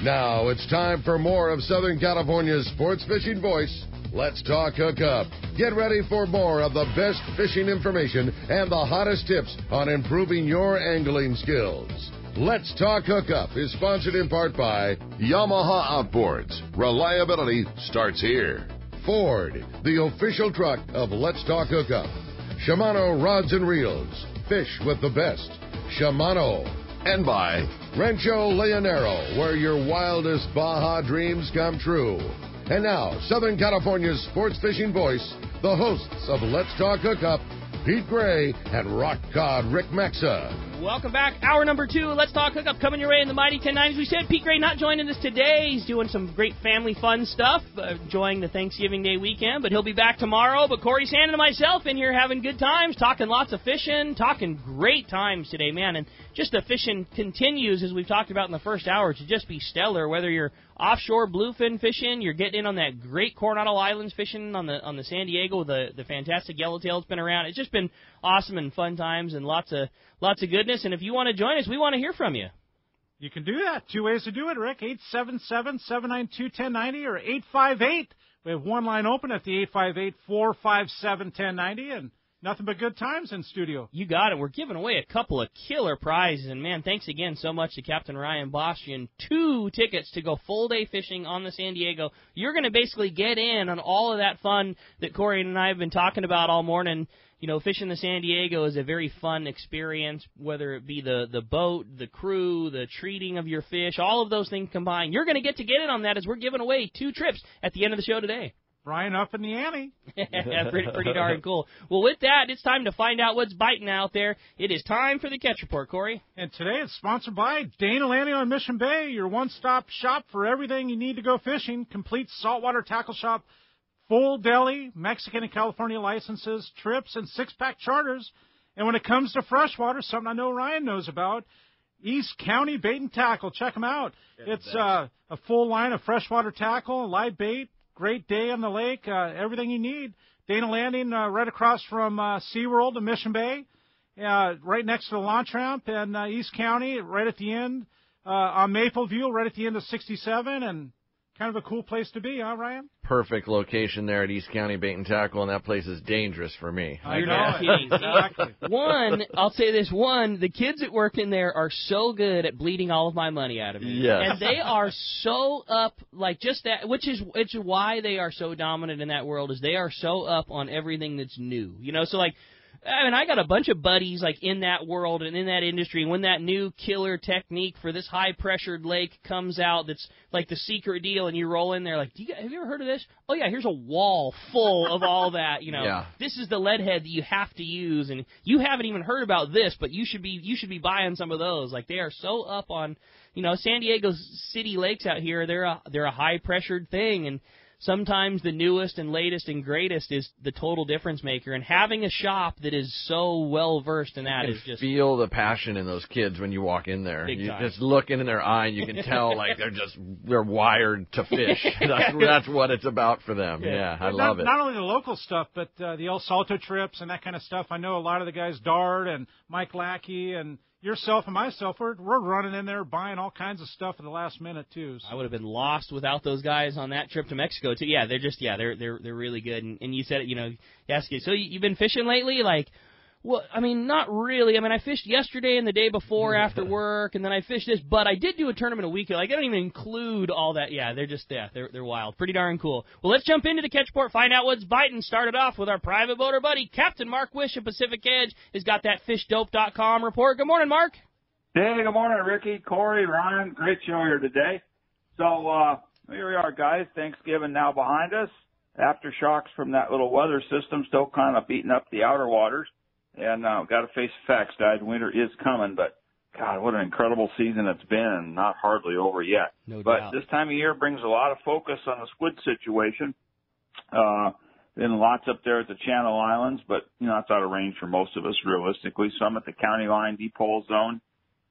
Now it's time for more of Southern California's sports fishing voice. Let's talk Hookup. Get ready for more of the best fishing information and the hottest tips on improving your angling skills. Let's Talk Hookup is sponsored in part by Yamaha Outboards. Reliability starts here. Ford, the official truck of Let's Talk Hookup. Shimano Rods and Reels. Fish with the best. Shimano. And by Rancho Leonero, where your wildest Baja dreams come true. And now, Southern California's sports fishing voice, the hosts of Let's Talk Hookup, Pete Gray and Rock Cod Rick Maxa. Welcome back. Hour number 2, Let's Talk Hookup, coming your way in the Mighty 1090s. We said Pete Gray not joining us today. He's doing some great family fun stuff, enjoying the Thanksgiving Day weekend, but he'll be back tomorrow. But Corey Sandin and myself in here having good times, talking lots of fishing, talking great times today, man. And just the fishing continues, as we've talked about in the first hour, to just be stellar, whether you're offshore bluefin fishing, you're getting in on that great Coronado Islands fishing on the San Diego, the fantastic yellowtail's been around. It's just been awesome and fun times and lots of goodness. And if you want to join us, we want to hear from you. You can do that. 2 ways to do it, Rick. 877-792-1090 or 858. We have one line open at the 858-457-1090, and nothing but good times in studio. You got it. We're giving away a couple of killer prizes. And, man, thanks again so much to Captain Ryan Bostian. 2 tickets to go full-day fishing on the San Diego. You're going to basically get in on all of that fun that Corey and I have been talking about all morning. You know, fishing the San Diego is a very fun experience, whether it be the boat, the crew, the treating of your fish, all of those things combined. You're going to get in on that as we're giving away 2 trips at the end of the show today. Brian up in the ante. pretty darn cool. Well, with that, it's time to find out what's biting out there. It is time for the Catch Report, Corey. And today it's sponsored by Dana Landing on Mission Bay, your one-stop shop for everything you need to go fishing. Complete saltwater tackle shop, full deli, Mexican and California licenses, trips, and 6-pack charters. And when it comes to freshwater, something I know Ryan knows about, East County Bait and Tackle. Check them out. It's a full line of freshwater tackle, live bait, great day on the lake, everything you need. Dana Landing right across from SeaWorld in Mission Bay, right next to the launch ramp, and East County right at the end on Mapleview, right at the end of 67, and kind of a cool place to be, huh, Ryan? Perfect location there at East County Bait and Tackle, and that place is dangerous for me. You're not kidding. Exactly. I'll say this. The kids that work in there are so good at bleeding all of my money out of me. Yes. And they are so up, like just that, which is why they are so dominant in that world, is they are so up on everything that's new. You know, so like, I got a bunch of buddies like in that world and in that industry. And when that new killer technique for this high-pressured lake comes out, that's like the secret deal, and you roll in there like, have you ever heard of this? Oh yeah, here's a wall full of all that. You know, yeah. This is the lead head that you have to use, and you haven't even heard about this, but you should be buying some of those. Like they are so up on, you know, San Diego's city lakes out here. They're a high-pressured thing, and sometimes the newest and latest and greatest is the total difference maker. And having a shop that is so well-versed in that is just... feel the passion in those kids when you walk in there. Big You time. just look in their eye and you can tell like they're wired to fish. That's what it's about for them. Yeah, I love it. Not only the local stuff, but the El Salto trips and that kind of stuff. I know a lot of the guys, Dart and Mike Lackey and yourself and myself, we're running in there buying all kinds of stuff at the last minute too. So. I would have been lost without those guys on that trip to Mexico too. Yeah, they're really good. And you said it, you know, so you've been fishing lately? Like, well, I mean, not really. I mean, I fished yesterday and the day before after work, and then I fished this, but I did do a tournament a week ago. Like, I don't even include all that. Yeah, they're wild. Pretty darn cool. Well, let's jump into the Catch Report, find out what's biting. Start it off with our private boater buddy, Captain Mark Wish of Pacific Edge, has got that fishdope.com report. Good morning, Mark. Hey, good morning, Ricky, Corey, Ryan. Great show here today. So, here we are, guys. Thanksgiving now behind us. Aftershocks from that little weather system still kind of beating up the outer waters. And got to face the facts, guys. Winter is coming, but, God, what an incredible season it's been, and not hardly over yet. No but doubt. This time of year brings a lot of focus on the squid situation. Been lots up there at the Channel Islands, but, you know, it's out of range for most of us, realistically. Some at the county line, deep hole zone.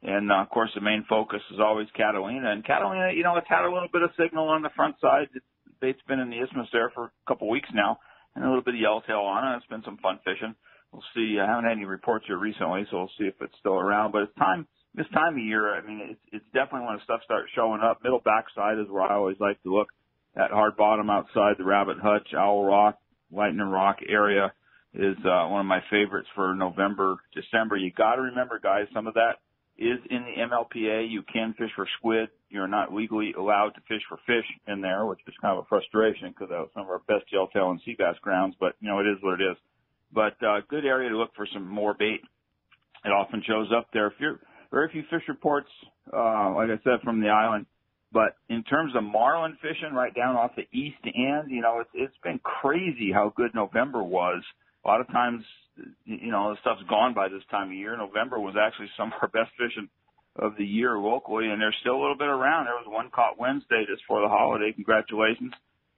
And, of course, the main focus is always Catalina. And Catalina, you know, it's had a little bit of signal on the front side. The bait's been in the isthmus there for a couple weeks now, and a little bit of yellowtail on it. It's been some fun fishing. We'll see. I haven't had any reports here recently, so we'll see if it's still around. But it's time this time of year, I mean, it's definitely when stuff starts showing up. Middle backside is where I always like to look. That hard bottom outside the Rabbit Hutch, Owl Rock, Lightning Rock area is one of my favorites for November, December. You got to remember, guys, some of that is in the MLPA. You can fish for squid. You're not legally allowed to fish for fish in there, which is kind of a frustration because that was some of our best yellowtail and sea bass grounds, but, you know, it is what it is. But good area to look for some more bait. It often shows up there. Very few fish reports, like I said, from the island. But in terms of marlin fishing right down off the east end, you know, it's been crazy how good November was. A lot of times, you know, the stuff's gone by this time of year. November was actually some of our best fishing of the year locally, and there's still a little bit around. There was one caught Wednesday just for the holiday. Congratulations,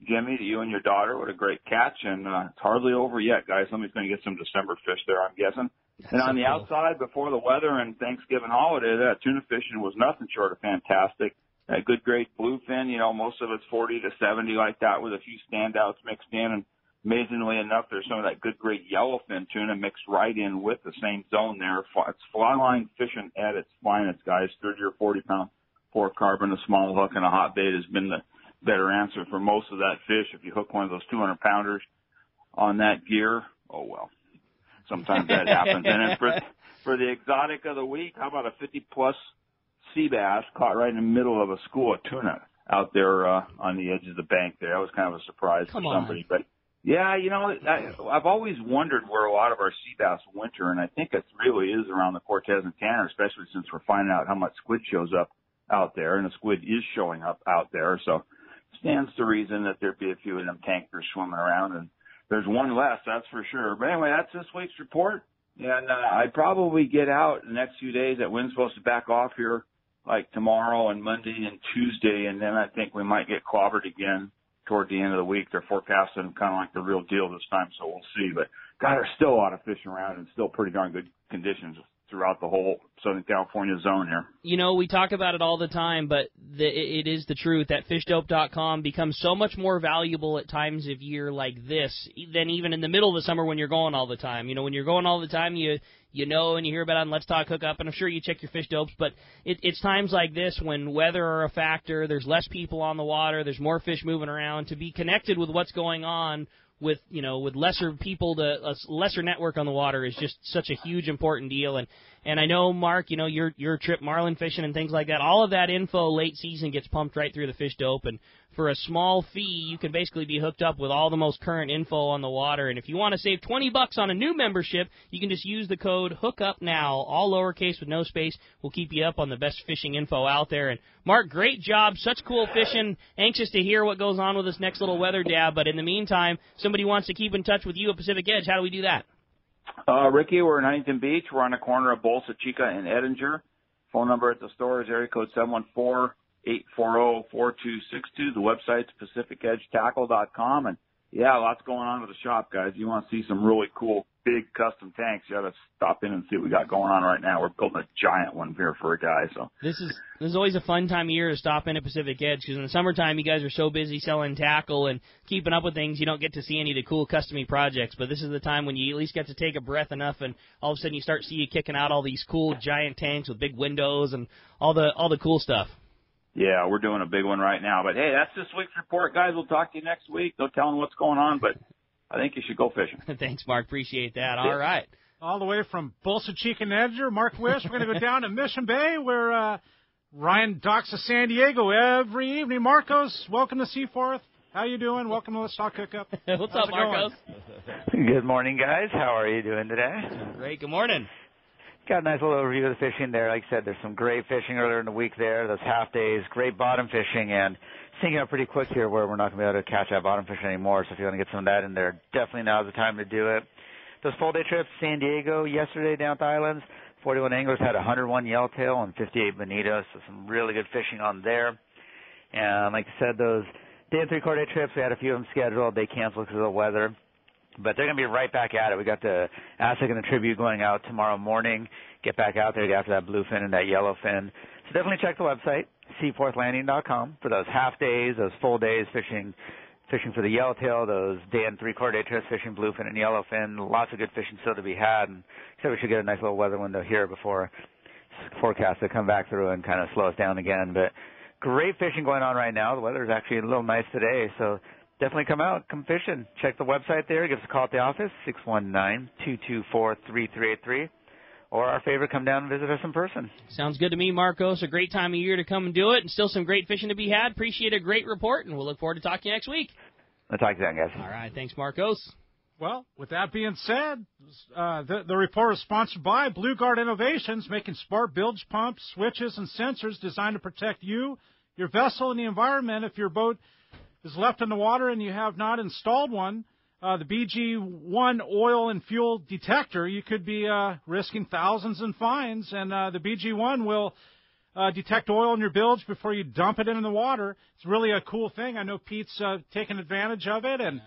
Jimmy, to you and your daughter. What a great catch, and it's hardly over yet, guys. Somebody's going to get some December fish there, I'm guessing. And on the outside, before the weather and Thanksgiving holiday, that tuna fishing was nothing short of fantastic. That good grade bluefin, you know, most of it's 40 to 70 like that with a few standouts mixed in. And amazingly enough, there's some of that good grade yellowfin tuna mixed right in with the same zone there. It's fly line fishing at its finest, guys. 30 or 40 pound 4-carbon, a small hook, and a hot bait has been the better answer for most of that fish. If you hook one of those 200 pounders on that gear, oh well. Sometimes that happens. And then for the exotic of the week, how about a 50-plus sea bass caught right in the middle of a school of tuna out there on the edge of the bank there? That was kind of a surprise for somebody. But, yeah, you know, I've always wondered where a lot of our sea bass winter, and I think it really is around the Cortez and Tanner, especially since we're finding out how much squid shows up out there, and the squid is showing up out there. So it stands to reason that there'd be a few of them tankers swimming around, and there's one less, that's for sure. But anyway, that's this week's report. And I'd probably get out the next few days. That wind's supposed to back off here like tomorrow and Monday and Tuesday. And then I think we might get clobbered again toward the end of the week. They're forecasting kind of like the real deal this time, so we'll see. But, God, there's still a lot of fishing around and still pretty darn good conditions throughout the whole Southern California zone here. You know, we talk about it all the time, but it is the truth that fishdope.com becomes so much more valuable at times of year like this than even in the middle of the summer when you're going all the time. You know, when you're going all the time, you know and you hear about it on Let's Talk Hookup, and I'm sure you check your fish dopes, but it's times like this when weather are a factor, there's less people on the water, there's more fish moving around. To be connected with what's going on with lesser people, a lesser network on the water is just such a huge important deal. And I know, Mark, you know, your trip marlin fishing and things like that, all of that info late season gets pumped right through the fish dope, and for a small fee, you can basically be hooked up with all the most current info on the water. And if you want to save $20 on a new membership, you can just use the code HOOKUPNOW, all lowercase with no space. We'll keep you up on the best fishing info out there. And Mark, great job, such cool fishing. Anxious to hear what goes on with this next little weather dab. But in the meantime, somebody wants to keep in touch with you at Pacific Edge. How do we do that? Ricky, we're in Huntington Beach. We're on the corner of Bolsa Chica and Edinger. Phone number at the store is area code 714-840-4262. The website's PacificEdgeTackle.com. And, yeah, lots going on with the shop, guys. You want to see some really cool, big custom tanks, you got to stop in and see what we got going on right now. We're building a giant one here for a guy. So This is always a fun time of year to stop in at Pacific Edge because in the summertime you guys are so busy selling tackle and keeping up with things you don't get to see any of the cool custom projects. But this is the time when you at least get to take a breath enough and all of a sudden you start see you kicking out all these cool giant tanks with big windows and all the cool stuff. Yeah, we're doing a big one right now. But, hey, that's this week's report, guys. We'll talk to you next week. No telling what's going on, but I think you should go fishing. Thanks, Mark. Appreciate that. All right. All the way from Bolsa Chica and Edinger, Mark Wish. We're going to go down to Mission Bay where Ryan docks to San Diego every evening. Marcos, welcome to Seaforth. How you doing? Welcome to Let's Talk Hookup. What's up, Marcos? Good morning, guys. How are you doing today? Great. Good morning. Got a nice little overview of the fishing there. Like I said, there's some great fishing earlier in the week there. Those half days, great bottom fishing, and sinking up pretty quick here where we're not going to be able to catch that bottom fish anymore. So if you want to get some of that in there, definitely now's the time to do it. Those full-day trips, San Diego yesterday down at the islands, 41 anglers had 101 yellowtail and 58 bonito, so some really good fishing on there. And like I said, those day and three-quarter day trips, we had a few of them scheduled. They canceled because of the weather. But they're going to be right back at it. We got the Aztec and the Tribute going out tomorrow morning. Get back out there after that bluefin and that yellowfin. So definitely check the website, seaforthlanding.com, for those half days, those full days fishing for the yellowtail, those day and three-quarter day trips fishing bluefin and yellowfin. Lots of good fishing still to be had. And so we should get a nice little weather window here before forecast to come back through and kind of slow us down again. But great fishing going on right now. The weather's actually a little nice today, so definitely come out, come fishing. Check the website there. Give us a call at the office, 619-224-3383. Or our favorite, come down and visit us in person. Sounds good to me, Marcos. A great time of year to come and do it, and still some great fishing to be had. Appreciate a great report, and we'll look forward to talking to you next week. I'll talk to you then, guys. All right, thanks, Marcos. Well, with that being said, the report is sponsored by Blue Guard Innovations, making smart bilge pumps, switches, and sensors designed to protect you, your vessel, and the environment. If your boat is left in the water and you have not installed one, the BG1 oil and fuel detector, you could be risking thousands in fines, and the BG1 will detect oil in your bilge before you dump it into the water. It's really a cool thing. I know Pete's taken advantage of it, and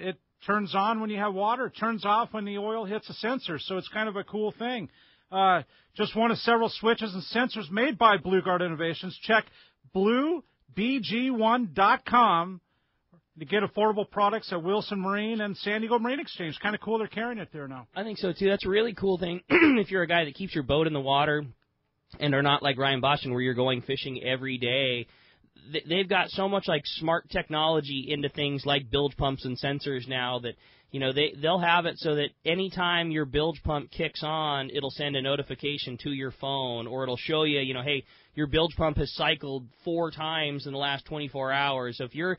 it turns on when you have water. It turns off when the oil hits a sensor, so it's kind of a cool thing. Just one of several switches and sensors made by Blue Guard Innovations. Check bluebg1.com to get affordable products at Wilson Marine and San Diego Marine Exchange. Kind of cool they're carrying it there now. I think so, too. That's a really cool thing if you're a guy that keeps your boat in the water and are not like Ryan Bostian where you're going fishing every day. They've got so much like smart technology into things like bilge pumps and sensors now that, you know, they'll have it so that anytime your bilge pump kicks on, it'll send a notification to your phone, or it'll show you, you know, hey, your bilge pump has cycled 4 times in the last 24 hours. So if you're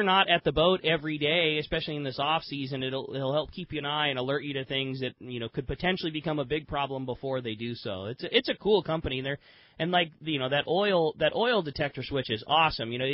not at the boat every day, especially in this off season, it'll help keep you an eye and alert you to things that, you know, could potentially become a big problem before they do so. It's a cool company there, and like, you know, that oil detector switch is awesome. You know,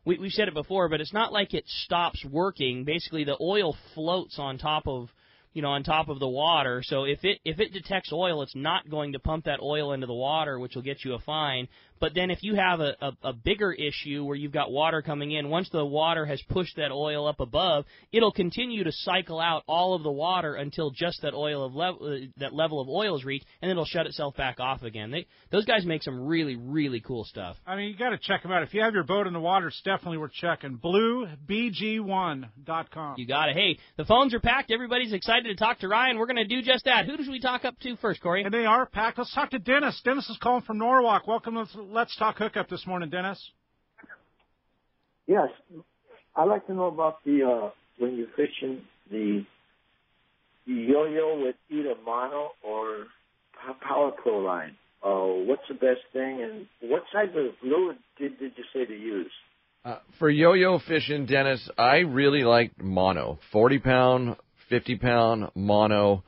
we've said it before, but it's not like it stops working. Basically, the oil floats on top of the water. So if it detects oil, it's not going to pump that oil into the water, which will get you a fine. But then if you have a bigger issue where you've got water coming in, once the water has pushed that oil up above, it'll continue to cycle out all of the water until just that level of oil is reached, and it'll shut itself back off again. Those guys make some really, really cool stuff. I mean, you got to check them out. If you have your boat in the water, it's definitely worth checking. BlueBG1.com. You got it. Hey, the phones are packed. Everybody's excited to talk to Ryan. We're going to do just that. Who should we talk up to first, Corey? And they are packed. Let's talk to Dennis. Dennis is calling from Norwalk. Welcome to Let's Talk Hookup this morning, Dennis. Yes. I'd like to know about the when you're fishing the yo-yo with either mono or power pro line. What's the best thing, and what type of fluid did you say to use? For yo-yo fishing, Dennis, I really like mono, 40-pound, 50-pound mono.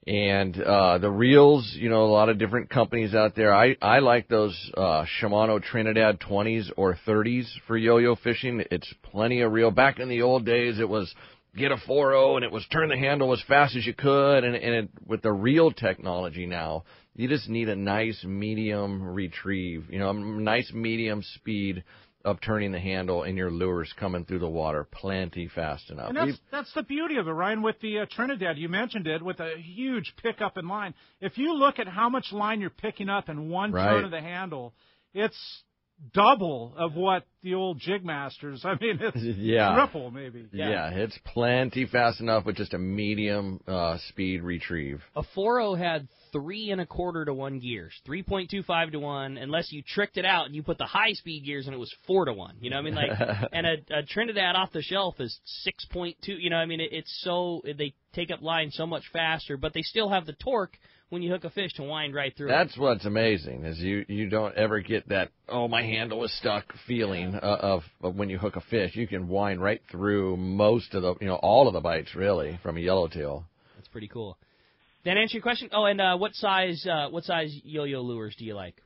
And the reels, you know, a lot of different companies out there. I like those Shimano Trinidad 20s or 30s for yo-yo fishing. It's plenty of reel. Back in the old days, it was get a 4.0 and it was turn the handle as fast as you could. And with the reel technology now, you just need a nice medium retrieve, you know, a nice medium speed of turning the handle, and your lure's coming through the water plenty fast enough. And that's the beauty of it, Ryan, with the Trinidad. You mentioned it, with a huge pickup in line. If you look at how much line you're picking up in one turn of the handle, it's double of what the old Jig Masters. I mean, it's triple maybe. Yeah, it's plenty fast enough with just a medium speed retrieve. A 4.0 had 3 1/4 to 1 gears, 3.25 to 1, unless you tricked it out and you put the high speed gears and it was 4 to 1. You know what I mean? Like, and a Trinidad off the shelf is 6.2. You know what I mean? It's so, they take up line so much faster, but they still have the torque when you hook a fish to wind right through. That's what's amazing, is you don't ever get that, oh, my handle is stuck feeling of when you hook a fish. You can wind right through most of the, you know, all of the bites really from a yellowtail. That's pretty cool. That answer your question? Oh, and what size yo-yo lures do you like?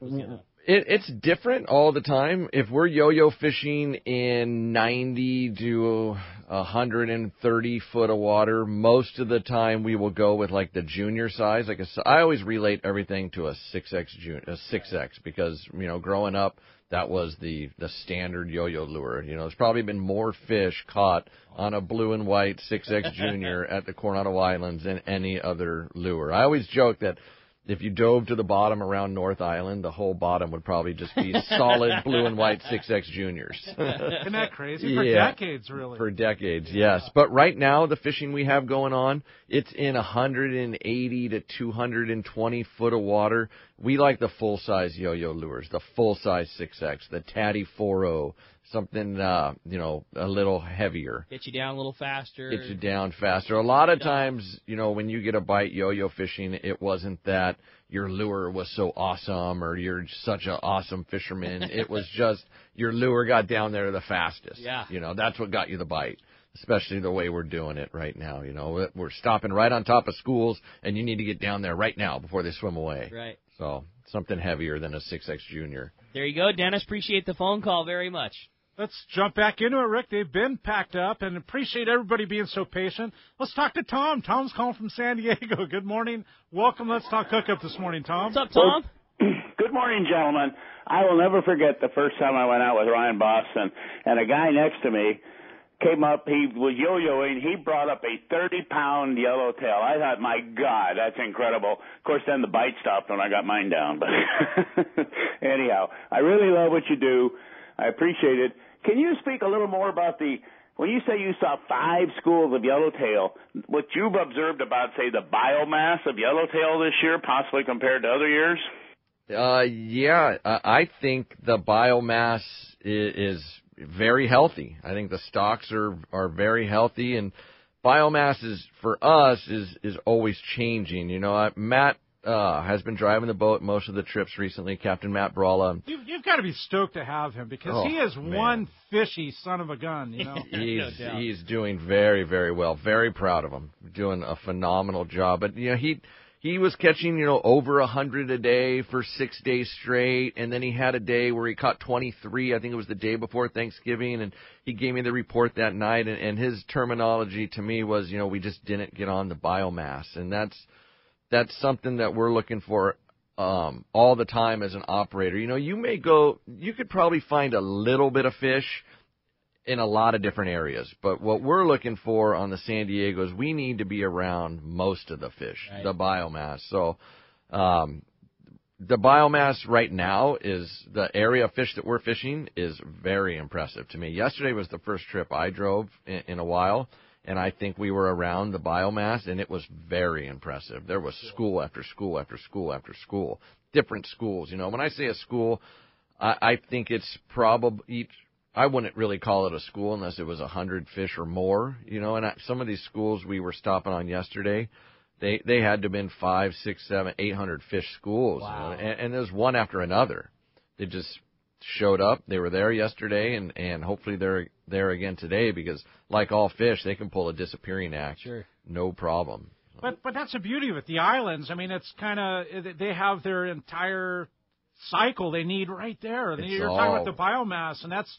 It's different all the time. If we're yo-yo fishing in 90 to 130 foot of water, most of the time we will go with like the junior size. I always relate everything to a 6X because, you know, growing up, that was the standard yo-yo lure. You know, there's probably been more fish caught on a blue and white 6X Junior at the Coronado Islands than any other lure. I always joke that if you dove to the bottom around North Island, the whole bottom would probably just be solid blue and white 6X Juniors. Isn't that crazy? For decades, really. For decades, yes. But right now, the fishing we have going on, it's in 180 to 220 foot of water. we like the full-size yo-yo lures, the full-size 6X, the Tatty 4.0, something, you know, a little heavier. Get you down a little faster. Get you down faster. A lot of times, you know, when you get a bite yo-yo fishing, it wasn't that your lure was so awesome or you're such an awesome fisherman. It was just your lure got down there the fastest. Yeah. You know, that's what got you the bite. Especially the way we're doing it right now. You know, we're stopping right on top of schools, and you need to get down there right now before they swim away. Right. So something heavier than a 6X Junior. There you go, Dennis. Appreciate the phone call very much. Let's jump back into it, Rick. They've been packed up, and appreciate everybody being so patient. Let's talk to Tom. Tom's calling from San Diego. Good morning. Welcome. Let's talk hookup this morning, Tom. What's up, Tom? Good morning, gentlemen. I will never forget the first time I went out with Ryan Bostian, and a guy next to me came up, he was yo-yoing, he brought up a 30-pound yellowtail. I thought, my God, that's incredible. Of course, then the bite stopped when I got mine down. But anyhow, I really love what you do. I appreciate it. Can you speak a little more about when you say you saw 5 schools of yellowtail, what you've observed about, say, the biomass of yellowtail this year, possibly compared to other years? Yeah, I think the biomass is very healthy. I think the stocks are very healthy, and biomass is for us is always changing. You know, Matt has been driving the boat most of the trips recently, Captain Matt Bralla. You've got to be stoked to have him because he is one fishy son of a gun. You know, he's doing very, very well. Very proud of him. Doing a phenomenal job. But you know, he was catching, you know, over 100 a day for 6 days straight, and then he had a day where he caught 23. I think it was the day before Thanksgiving, and he gave me the report that night, and his terminology to me was, you know, we just didn't get on the biomass, and that's something that we're looking for all the time as an operator. You know, you could probably find a little bit of fish in a lot of different areas. But what we're looking for on the San Diego is we need to be around most of the fish, right, the biomass. So the biomass right now is the area of fish that we're fishing is very impressive to me. Yesterday was the first trip I drove in a while, and I think we were around the biomass, and it was very impressive. There was school after school after school after school, different schools. You know, when I say a school, I think it's probably I wouldn't really call it a school unless it was 100 fish or more, you know, and some of these schools we were stopping on yesterday, they had to have been 500, 600, 700, 800 fish schools. Wow. You know, and there's one after another. They just showed up. They were there yesterday, and hopefully they're there again today because, like all fish, they can pull a disappearing act. Sure. No problem. But that's the beauty of it. The islands, I mean, it's kind of, they have their entire cycle they need right there. You're talking about the biomass, and that's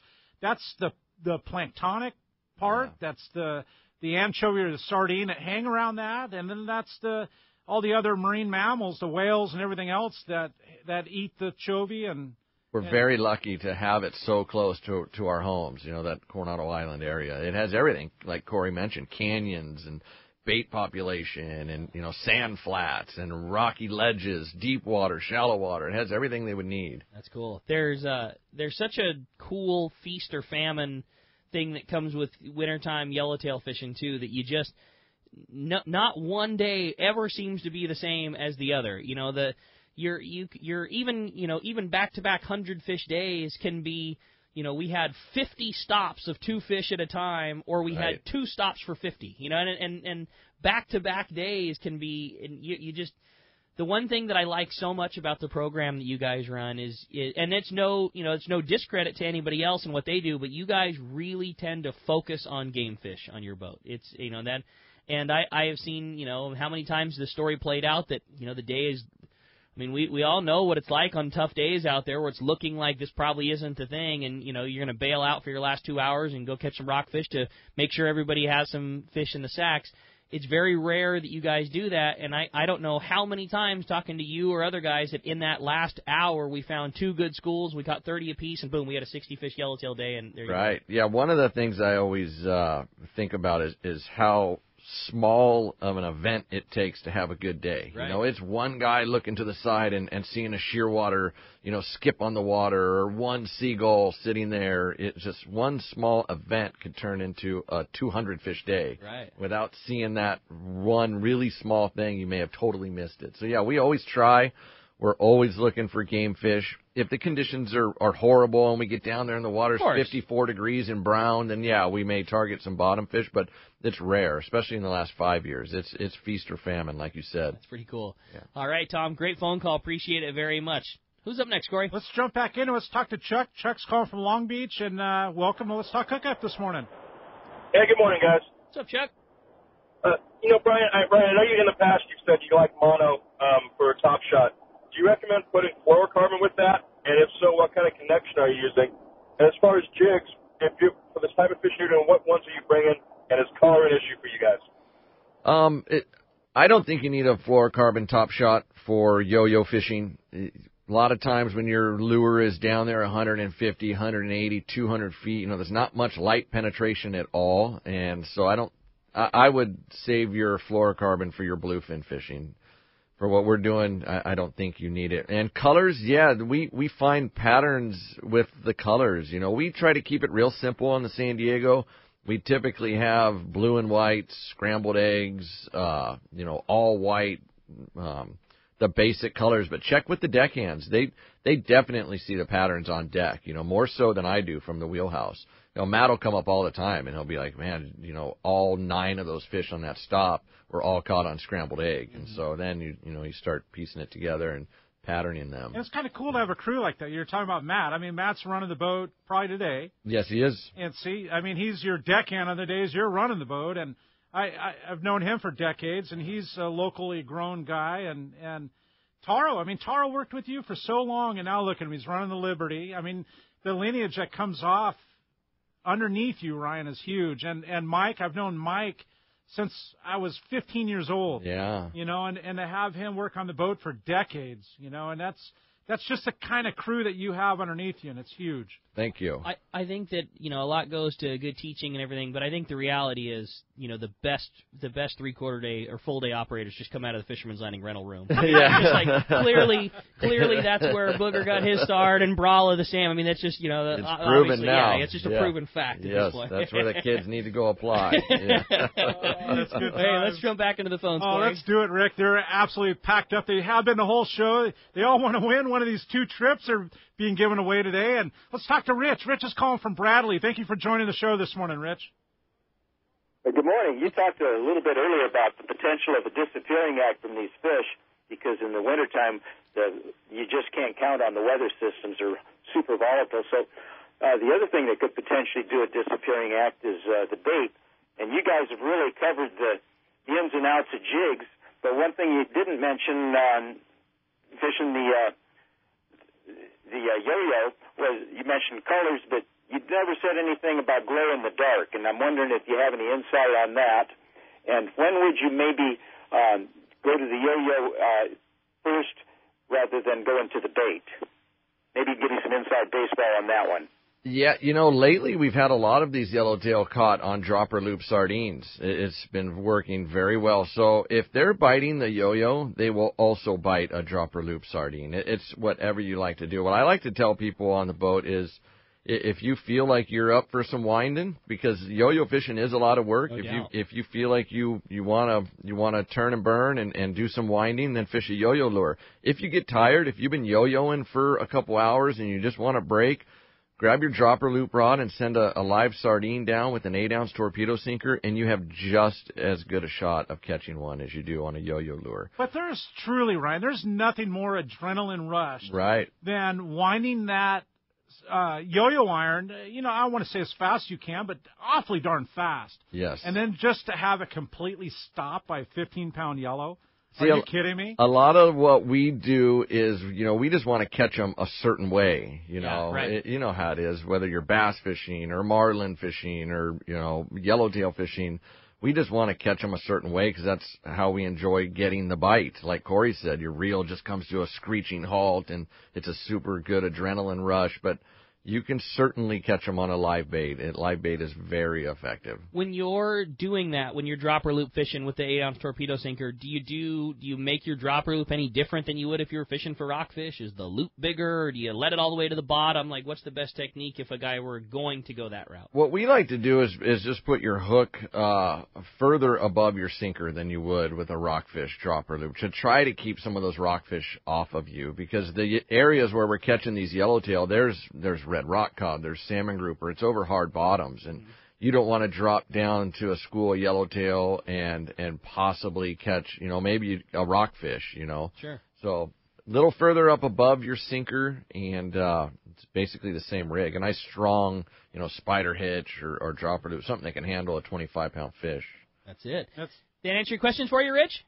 the planktonic part. Yeah. That's the anchovy or the sardine that hang around that, and then that's all the other marine mammals, the whales and everything else that eat the chovy. And we're very lucky to have it so close to our homes. You know, that Coronado Island area. It has everything, like Corey mentioned, canyons and bait population and, you know, sand flats and rocky ledges, deep water, shallow water. It has everything they would need. That's cool. There's such a cool feast or famine thing that comes with wintertime yellowtail fishing too, that you just not one day ever seems to be the same as the other. You know, you're even back-to-back 100 fish days can be, you know, we had 50 stops of 2 fish at a time, or we had 2 stops for 50. You know, and back-to-back days can be, and you just, the one thing that I like so much about the program that you guys run is and it's no discredit to anybody else and what they do, but you guys really tend to focus on game fish on your boat. It's, you know, that, and I have seen, you know, how many times the story played out that, you know, the day is, I mean, we all know what it's like on tough days out there where it's looking like this probably isn't the thing, and, you know, you're going to bail out for your last 2 hours and go catch some rockfish to make sure everybody has some fish in the sacks. It's very rare that you guys do that, and I don't know how many times talking to you or other guys that in that last hour we found 2 good schools, we caught 30 apiece, and boom, we had a 60-fish yellowtail day. And there you go. Yeah, one of the things I always think about is how small of an event it takes to have a good day. Right. You know, it's one guy looking to the side and seeing a shearwater, you know, skip on the water, or one seagull sitting there. It's just one small event could turn into a 200-fish day. Right. Without seeing that one really small thing, you may have totally missed it. So, yeah, we always try We're always looking for game fish. If the conditions are horrible and we get down there and the water's 54 degrees and brown, then, yeah, we may target some bottom fish, but it's rare, especially in the last 5 years. It's feast or famine, like you said. That's pretty cool. Yeah. All right, Tom, great phone call. Appreciate it very much. Who's up next, Corey? Let's jump back in and let's talk to Chuck. Chuck's calling from Long Beach, and welcome to Let's Talk Hookup this morning. Hey, good morning, guys. What's up, Chuck? Brian, I know you in the past you've said you like mono for a top shot. Do you recommend putting fluorocarbon with that? And if so, what kind of connection are you using? And as far as jigs, for this type of fish you're doing, what ones are you bringing? And is color an issue for you guys? I don't think you need a fluorocarbon top shot for yo-yo fishing. A lot of times when your lure is down there 150, 180, 200 feet, there's not much light penetration at all. And so I would save your fluorocarbon for your bluefin fishing. For what we're doing, I don't think you need it. And colors, yeah, we find patterns with the colors. We try to keep it real simple on the San Diego. We typically have blue and white, scrambled eggs, all white, the basic colors. But check with the deckhands. They definitely see the patterns on deck, more so than I do from the wheelhouse. Matt will come up all the time, and he'll be like, man, all 9 of those fish on that stop were all caught on scrambled egg. And so then, you start piecing it together and patterning them. And it's kind of cool to have a crew like that. You're talking about Matt. I mean, Matt's running the boat probably today. Yes, he is. And see, I mean, he's your deckhand on the days you're running the boat. And I've known him for decades, and he's a locally grown guy. And Taro, Taro worked with you for so long, and now look at him. He's running the Liberty. I mean, the lineage that comes off underneath you, Ryan, is huge. And Mike, I've known Mike since I was 15 years old. Yeah. And to have him work on the boat for decades, and that's just the kind of crew that you have underneath you, and it's huge. Thank you. I think that, a lot goes to good teaching and everything, but I think the reality is, the best 3/4 day or full day operators just come out of the Fisherman's Landing rental room. Yeah. Just like, clearly that's where Booger got his start and Brawler the same. I mean, that's just, it's proven now. Yeah, it's just a proven fact at this point. That's where the kids need to go apply. Yeah. That's good. Hey, let's jump back into the phones, Oh, Corey. let's do it, Rick. They're absolutely packed up. They have been the whole show. They all want to win. One of these 2 trips are being given away today. And let's talk to Rich. Rich is calling from Bradley. Thank you for joining the show this morning, Rich. Good morning. You talked a little bit earlier about the potential of a disappearing act from these fish because in the wintertime you just can't count on the weather systems. They're super volatile. So the other thing that could potentially do a disappearing act is the bait. And you guys have really covered the ins and outs of jigs. But one thing you didn't mention on fishing the yo-yo was you mentioned colors, but you never said anything about glow in the dark, and I'm wondering if you have any insight on that. And when would you maybe go to the yo-yo first rather than go into the bait? Maybe give me some inside baseball on that one. Yeah, lately we've had a lot of these yellowtail caught on dropper loop sardines. It's been working very well. So if they're biting the yo-yo, they will also bite a dropper loop sardine. It's whatever you like to do. What I like to tell people on the boat is if you feel like you're up for some winding, because yo-yo fishing is a lot of work. If you feel like you wanna turn and burn and do some winding, then fish a yo-yo lure. If you get tired, if you've been yo-yoing for a couple hours and you just want to break, grab your dropper loop rod and send a live sardine down with an 8-ounce torpedo sinker, and you have just as good a shot of catching one as you do on a yo-yo lure. But there's truly, Ryan, there's nothing more adrenaline rush than winding that yo-yo iron, I want to say as fast as you can, but awfully darn fast. Yes. And then just to have it completely stopped by a 15-pound yellow. Are you kidding me? A lot of what we do is, we just want to catch them a certain way. You know how it is, whether you're bass fishing or marlin fishing or, yellowtail fishing. We just want to catch them a certain way because that's how we enjoy getting the bite. Like Corey said, your reel just comes to a screeching halt and it's a super good adrenaline rush. But you can certainly catch them on a live bait. Live bait is very effective. When you're doing that, when you're dropper loop fishing with the 8-ounce torpedo sinker, do you make your dropper loop any different than you would if you were fishing for rockfish? Is the loop bigger, or do you let it all the way to the bottom? Like, what's the best technique if a guy were going to go that route? What we like to do is just put your hook further above your sinker than you would with a rockfish dropper loop to try to keep some of those rockfish off of you, because the areas where we're catching these yellowtail, there's red rock cod, there's salmon grouper, it's over hard bottoms, and you don't want to drop down to a school of yellowtail and possibly catch, maybe a rockfish, Sure. So a little further up above your sinker, and it's basically the same rig. A nice strong, spider hitch or dropper loop, something that can handle a 25-pound fish. That's it. Did that answer your questions for you, Rich?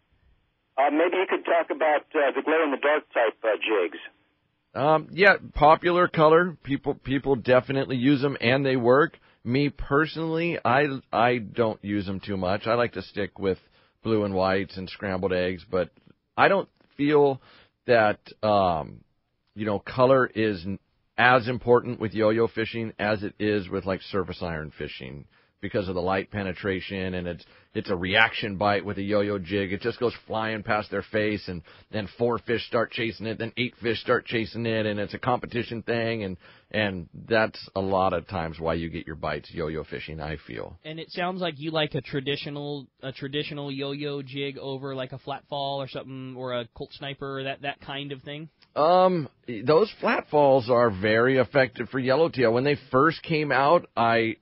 Maybe you could talk about the glow-in-the-dark type jigs. Yeah, popular color. People definitely use them, and they work. Me personally, I don't use them too much. I like to stick with blue and whites and scrambled eggs, but I don't feel that color is as important with yo-yo fishing as it is with like surface iron fishing, because of the light penetration, and it's a reaction bite with a yo-yo jig. It just goes flying past their face, and then 4 fish start chasing it, then 8 fish start chasing it, and it's a competition thing, and that's a lot of times why you get your bites yo-yo fishing, I feel. And it sounds like you like a traditional yo-yo jig over like a flat fall or something, or a Colt Sniper, or that kind of thing? Those flat falls are very effective for yellowtail. When they first came out, I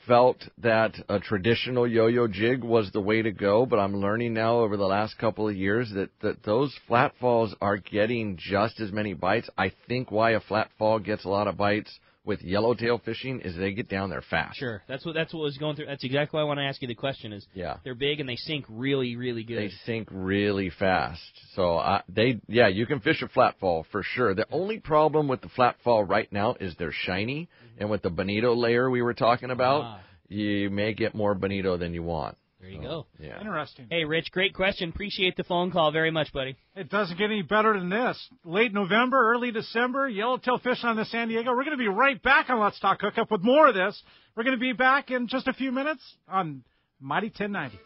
felt that a traditional yo-yo jig was the way to go, but I'm learning now over the last couple of years that those flat falls are getting just as many bites. I think why a flat fall gets a lot of bites with yellowtail fishing is they get down there fast. Sure, that's what was going through. That's exactly why I want to ask you the question. They're big and they sink really, really good. They sink really fast. So you can fish a flat fall for sure. The only problem with the flat fall right now is they're shiny, and with the bonito layer we were talking about, you may get more bonito than you want. There you go. Yeah. Interesting. Hey, Rich, great question. Appreciate the phone call very much, buddy. It doesn't get any better than this. Late November, early December, yellowtail fishing on the San Diego. We're going to be right back on Let's Talk Hookup with more of this. We're going to be back in just a few minutes on Mighty 1090.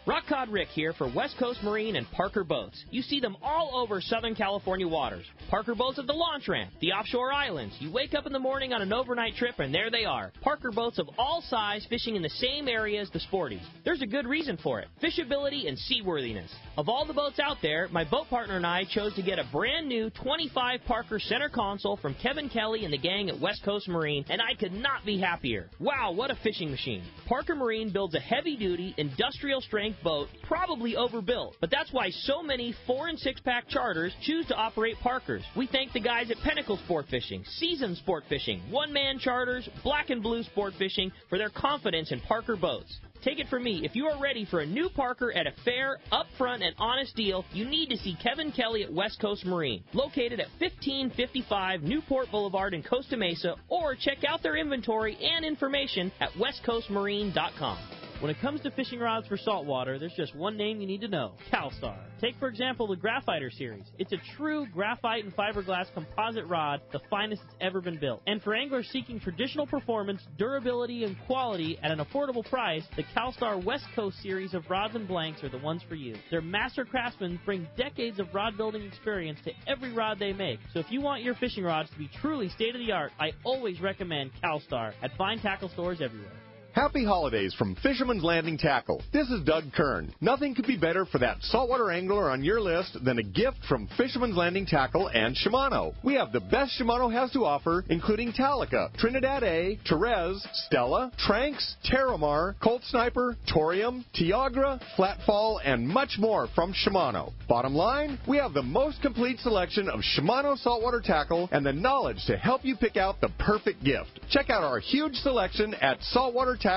Rock Cod Rick here for West Coast Marine and Parker Boats. You see them all over Southern California waters. Parker Boats at the launch ramp, the offshore islands. You wake up in the morning on an overnight trip and there they are. Parker Boats of all size fishing in the same area as the sporties. There's a good reason for it: fishability and seaworthiness. Of all the boats out there, my boat partner and I chose to get a brand new 25 Parker center console from Kevin Kelly and the gang at West Coast Marine, and I could not be happier. Wow, what a fishing machine. Parker Marine builds a heavy-duty, industrial-strength boat, probably overbuilt, but that's why so many 4- and 6-pack charters choose to operate Parkers. We thank the guys at Pinnacle Sport Fishing, Season Sport Fishing, One-Man Charters, Black and Blue Sport Fishing for their confidence in Parker boats. Take it from me, if you are ready for a new Parker at a fair, upfront, and honest deal, you need to see Kevin Kelly at West Coast Marine, located at 1555 Newport Boulevard in Costa Mesa, or check out their inventory and information at westcoastmarine.com. When it comes to fishing rods for saltwater, there's just one name you need to know: CalStar. Take, for example, the Graphiter series. It's a true graphite and fiberglass composite rod, the finest it's ever been built. And for anglers seeking traditional performance, durability, and quality at an affordable price, the CalStar West Coast series of rods and blanks are the ones for you. Their master craftsmen bring decades of rod building experience to every rod they make. So if you want your fishing rods to be truly state-of-the-art, I always recommend CalStar at fine tackle stores everywhere. Happy holidays from Fisherman's Landing Tackle. This is Doug Kern. Nothing could be better for that saltwater angler on your list than a gift from Fisherman's Landing Tackle and Shimano. We have the best Shimano has to offer, including Talica, Trinidad A, Therese, Stella, Tranks, Terramar, Colt Sniper, Torium, Tiagra, Flatfall, and much more from Shimano. Bottom line, we have the most complete selection of Shimano saltwater tackle and the knowledge to help you pick out the perfect gift. Check out our huge selection at saltwatertackle.com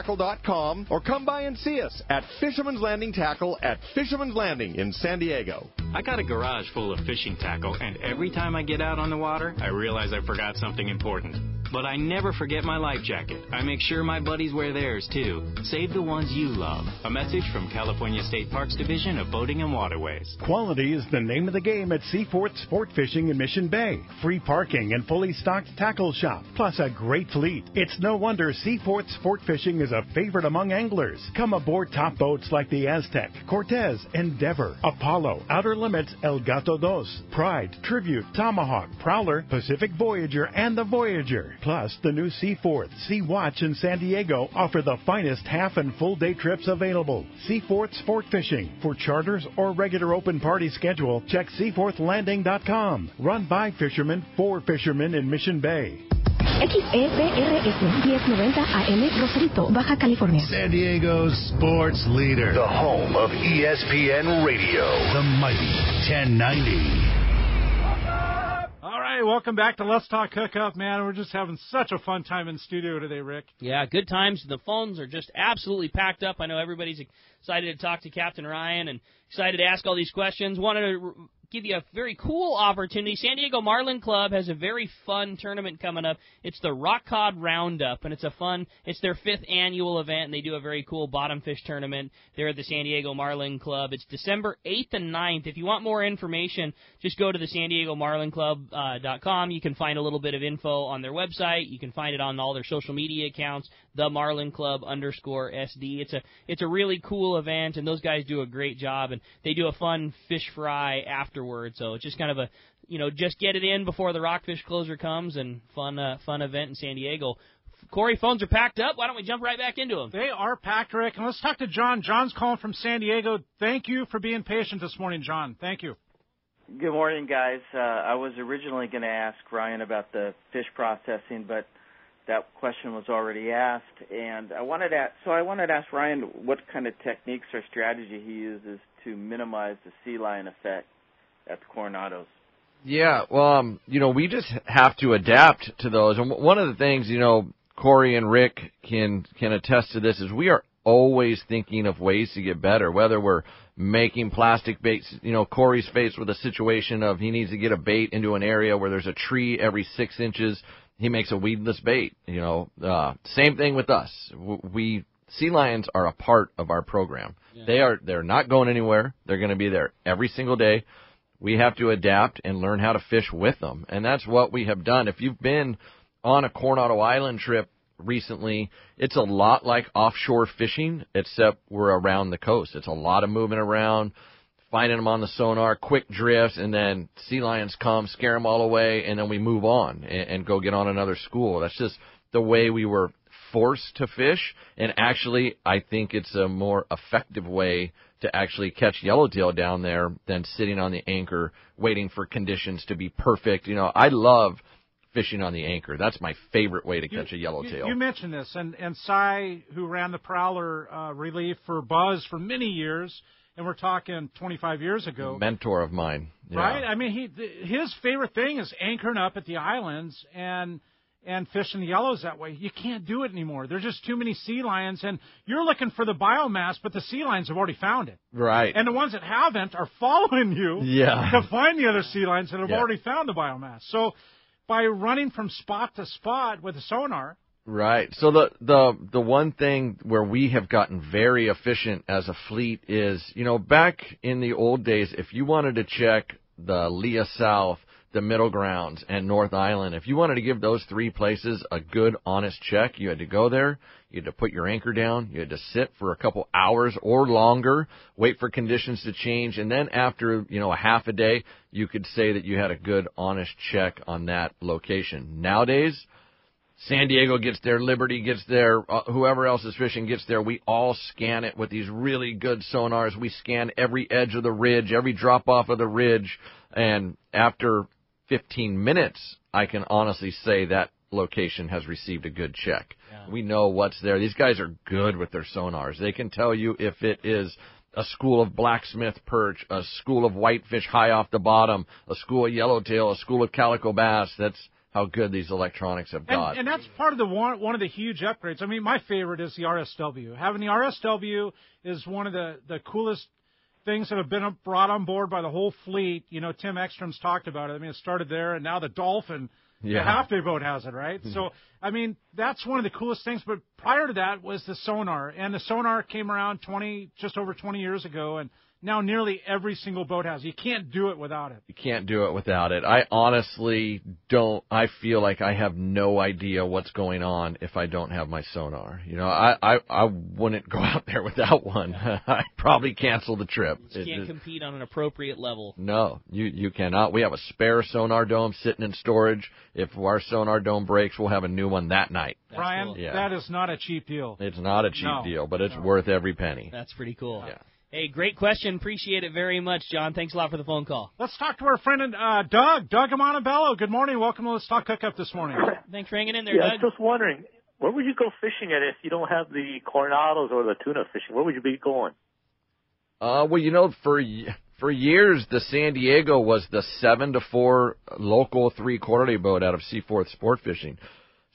or come by and see us at Fisherman's Landing Tackle at Fisherman's Landing in San Diego. I got a garage full of fishing tackle, and every time I get out on the water, I realize I forgot something important. But I never forget my life jacket. I make sure my buddies wear theirs, too. Save the ones you love. A message from California State Parks Division of Boating and Waterways. Quality is the name of the game at Seaforth Sport Fishing in Mission Bay. Free parking and fully stocked tackle shop, plus a great fleet. It's no wonder Seaforth Sport Fishing is a favorite among anglers. Come aboard top boats like the Aztec, Cortez, Endeavor, Apollo, Outer Limits, El Gato Dos, Pride, Tribute, Tomahawk, Prowler, Pacific Voyager, and the Voyager. Plus, the new Seaforth, Sea Watch, and San Diego offer the finest half and full day trips available. Seaforth Sport Fishing. For charters or regular open party schedule, check seaforthlanding.com. Run by fishermen for fishermen in Mission Bay. XEPRS 1090 AM Rosarito, Baja California. San Diego's sports leader. The home of ESPN Radio. The mighty 1090. All right, welcome back to Let's Talk Hookup, man. We're just having such a fun time in studio today, Rick. Yeah, good times. The phones are just absolutely packed up. I know everybody's excited to talk to Captain Ryan and excited to ask all these questions. Wanted to give you a very cool opportunity. San Diego Marlin Club has a very fun tournament coming up. It's the Rock Cod Roundup, and it's their 5th annual event, and they do a very cool bottom fish tournament there at the San Diego Marlin Club. It's December 8th and 9th. If you want more information, just go to the San Diego Marlin Club.com. You can find a little bit of info on their website. You can find it on all their social media accounts, the Marlin Club _SD. It's a really cool event, and those guys do a great job, and they do a fun fish fry afterwards. So it's just kind of a, just get it in before the rockfish closure comes, and fun event in San Diego. Corey, phones are packed up. Why don't we jump right back into them? They are packed, Rick. And let's talk to John. John's calling from San Diego. Thank you for being patient this morning, John. Thank you. Good morning, guys. I was originally going to ask Ryan about the fish processing, but that question was already asked. And I wanted to ask Ryan what kind of techniques or strategy he uses to minimize the sea lion effect at the Coronados. Yeah, well, we just have to adapt to those. And one of the things, Corey and Rick can attest to this, is we are always thinking of ways to get better, whether we're making plastic baits. Corey's faced with a situation of he needs to get a bait into an area where there's a tree every 6 inches. He makes a weedless bait. Same thing with us. Sea lions are a part of our program. Yeah. They're not going anywhere. They're going to be there every single day. We have to adapt and learn how to fish with them, and that's what we have done. If you've been on a Coronado Island trip recently, it's a lot like offshore fishing, except we're around the coast. It's a lot of moving around, finding them on the sonar, quick drifts, and then sea lions come, scare them all away, and then we move on and go get on another school. That's just the way we were forced to fish, and actually I think it's a more effective way to actually catch yellowtail down there than sitting on the anchor waiting for conditions to be perfect. I love fishing on the anchor. That's my favorite way to catch a yellowtail. You mentioned this, and Cy, who ran the Prowler relief for Buzz for many years, and we're talking 25 years ago. Mentor of mine. Yeah. Right? I mean, his favorite thing is anchoring up at the islands and fishing the yellows that way. You can't do it anymore. There's just too many sea lions, and you're looking for the biomass, but the sea lions have already found it. Right. And the ones that haven't are following you to find the other sea lions that have already found the biomass. So by running from spot to spot with a sonar. Right. So the one thing where we have gotten very efficient as a fleet is, back in the old days, if you wanted to check the Leah South, the Middle Grounds, and North Island, if you wanted to give those 3 places a good, honest check, you had to go there, you had to put your anchor down, you had to sit for a couple hours or longer, wait for conditions to change, and then after, a half a day, you could say that you had a good, honest check on that location. Nowadays, San Diego gets there, Liberty gets there, whoever else is fishing gets there. We all scan it with these really good sonars. We scan every edge of the ridge, every drop-off of the ridge, and after 15 minutes, I can honestly say that location has received a good check. Yeah. We know what's there. These guys are good with their sonars. They can tell you if it is a school of blacksmith perch, a school of whitefish high off the bottom, a school of yellowtail, a school of calico bass. That's how good these electronics have got. And that's part of one of the huge upgrades. I mean, my favorite is the RSW. Having the RSW is one of the coolest things that have been brought on board by the whole fleet. Tim Ekstrom's talked about it. I mean, it started there, and now the Dolphin The half-day boat has it, right? So, I mean, that's one of the coolest things. But prior to that was the sonar. And the sonar came around just over 20 years ago, and now nearly every single boat has it. You can't do it without it. You can't do it without it. I honestly don't. I feel like I have no idea what's going on if I don't have my sonar. You know, I wouldn't go out there without one. I'd probably cancel the trip. You can't compete on an appropriate level. No, you cannot. We have a spare sonar dome sitting in storage. If our sonar dome breaks, we'll have a new one that night. Brian, that is not a cheap deal. It's not a cheap deal, but it's worth every penny. That's pretty cool. Yeah. Hey, great question. Appreciate it very much, John. Thanks a lot for the phone call. Let's talk to our friend Doug. Doug in Montebello. Good morning. Welcome to Let's Talk Hookup this morning. Thanks for hanging in there, Doug. Doug. I was just wondering, where would you go fishing at if you don't have the Coronados or the tuna fishing? Where would you be going? Well, you know, for years, the San Diego was the 7-4 local 3/4-day boat out of Seaforth Sport Fishing.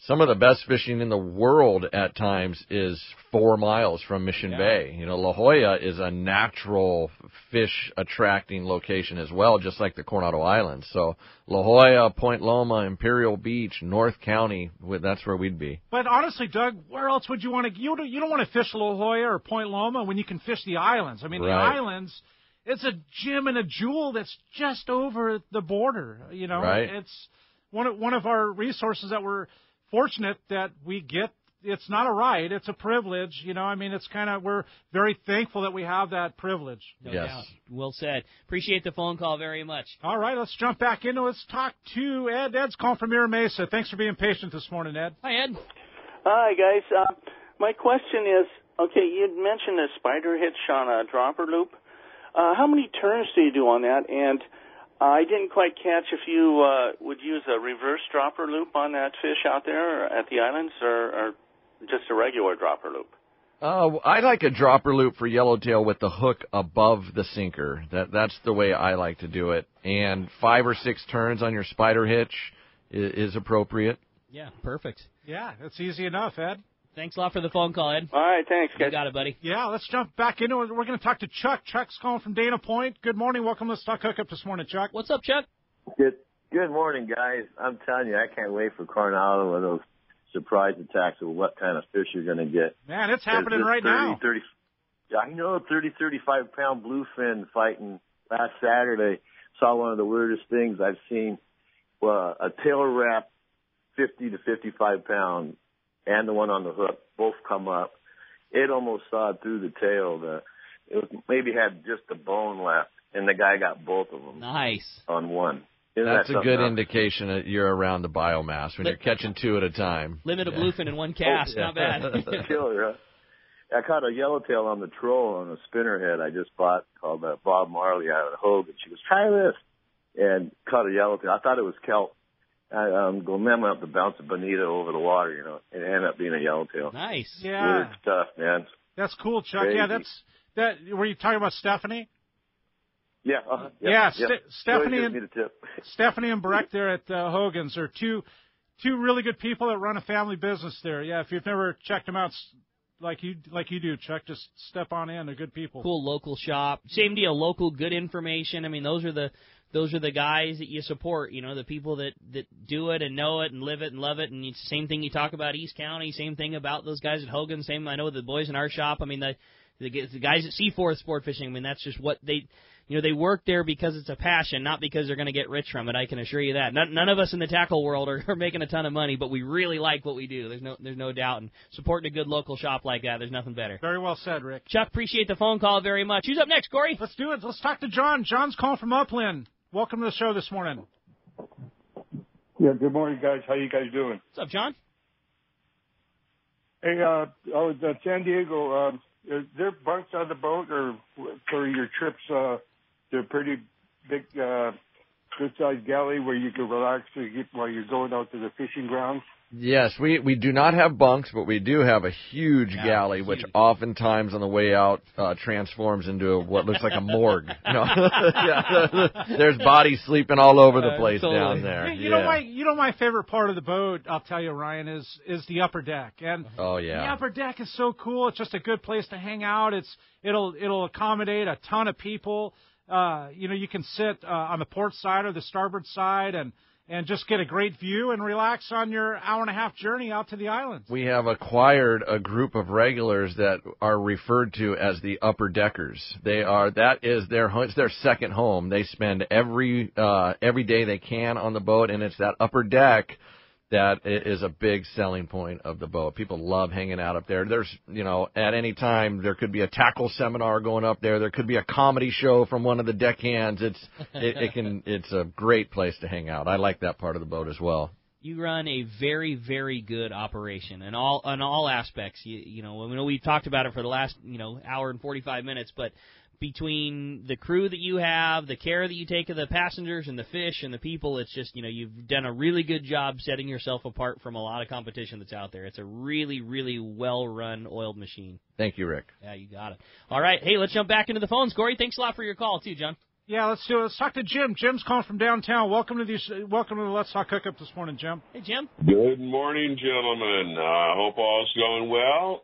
Some of the best fishing in the world at times is 4 miles from Mission Bay. You know, La Jolla is a natural fish attracting location as well, just like the Coronado Islands. So La Jolla, Point Loma, Imperial Beach, North County, that's where we'd be. But honestly, Doug, where else would you want to? You don't want to fish La Jolla or Point Loma when you can fish the islands. I mean, the islands. It's a gem and a jewel that's just over the border. You know, it's one of our resources that we're fortunate that we get. It's not a right, it's a privilege. You know, I mean, it's kind of, we're very thankful that we have that privilege. No doubt. Well said. Appreciate the phone call very much. All right, let's jump back into it. Let's talk to Ed. Ed's calling from Mira Mesa. Thanks for being patient this morning, Ed. Hi, Ed. Hi, guys. My question is, okay, you'd mentioned a spider hitch on a dropper loop. How many turns do you do on that? And I didn't quite catch if you would use a reverse dropper loop on that fish out there at the islands or just a regular dropper loop. I like a dropper loop for yellowtail with the hook above the sinker. That's the way I like to do it. And 5 or 6 turns on your spider hitch is appropriate. Yeah, perfect. Yeah, that's easy enough, Ed. Thanks a lot for the phone call, Ed. All right, thanks, guys. You got it, buddy. Yeah, let's jump back into it. We're going to talk to Chuck. Chuck's calling from Dana Point. Good morning. Welcome to Let's Talk Hookup this morning, Chuck. What's up, Chuck? Good morning, guys. I'm telling you, I can't wait for Coronado with those surprise attacks of what kind of fish you're going to get. Man, it's happening right now. I know, 35-pound bluefin fighting last Saturday. Saw one of the weirdest things I've seen. Well, a tail wrap, 50 to 55 pound, and the one on the hook both come up. It almost sawed through the tail. Maybe had just a bone left, and the guy got both of them. Nice. On one. That's a good indication that you're around the biomass when you're catching 2 at a time. Limit a bluefin in one cast. Not bad. Killer, huh? I caught a yellowtail on the troll on a spinnerhead I just bought called Bob Marley out of Hogan. She goes, try this. And caught a yellowtail. I thought it was kelp. I'm going up to bounce a bonita over the water, you know, and it ended up being a yellowtail. Nice. Yeah. Weird stuff, man. That's cool, Chuck. Crazy. Yeah, were you talking about Stephanie? Yeah. Stephanie and Breck there at Hogan's are two really good people that run a family business there. Yeah, if you've never checked them out, like you do, Chuck, just step on in. They're good people. Cool local shop. Same deal. Local good information. I mean, those are the guys that you support. You know, the people that do it and know it and live it and love it. And it's the same thing you talk about East County. Same thing about those guys at Hogan. Same. I know the boys in our shop. I mean, the guys at Seaforth Sport Fishing. I mean, that's just what they. You know, they work there because it's a passion, not because they're going to get rich from it. I can assure you that. None of us in the tackle world are making a ton of money, but we really like what we do. There's no doubt. And supporting a good local shop like that, there's nothing better. Very well said, Rick. Chuck, appreciate the phone call very much. Who's up next, Corey? Let's do it. Let's talk to John. John's calling from Upland. Welcome to the show this morning. Yeah, good morning, guys. How you guys doing? What's up, John? Hey, I was at San Diego. Is there bunks on the boat or for your trips? They're pretty big, good-sized galley where you can relax while you're going out to the fishing grounds? Yes, we do not have bunks, but we do have a huge galley, which oftentimes on the way out transforms into what looks like a morgue. You know? There's bodies sleeping all over the place down there. You know my favorite part of the boat, I'll tell you, Ryan, is the upper deck. And the upper deck is so cool. It's just a good place to hang out. It'll accommodate a ton of people. You know, you can sit on the port side or the starboard side, and and just get a great view and relax on your hour-and-a-half journey out to the islands. We have acquired a group of regulars that are referred to as the upper deckers. That is it's their second home. They spend every day they can on the boat, and it's that upper deck that is a big selling point of the boat. People love hanging out up there. There's, at any time there could be a tackle seminar going up there. There could be a comedy show from one of the deckhands. It's a great place to hang out. I like that part of the boat as well. You run a very, very good operation in all aspects. We've talked about it for the last hour and 45 minutes, but between the crew that you have, the care that you take of the passengers and the fish and the people, it's just, you've done a really good job setting yourself apart from a lot of competition that's out there. It's a really, really well-run, oiled machine. Thank you, Rick. Yeah, you got it. All right. Hey, let's jump back into the phones. Corey, thanks a lot for your call, too, John. Yeah, let's do it. Let's talk to Jim. Jim's calling from downtown. Welcome to the Let's Talk Hookup this morning, Jim. Hey, Jim. Good morning, gentlemen. Hope all's going well.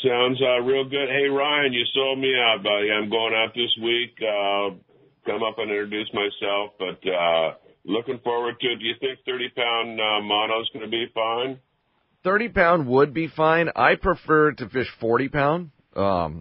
Sounds real good. Hey, Ryan, you sold me out, buddy. I'm going out this week. Come up and introduce myself, but looking forward to it. Do you think 30-pound mono's going to be fine? 30-pound would be fine. I prefer to fish 40-pound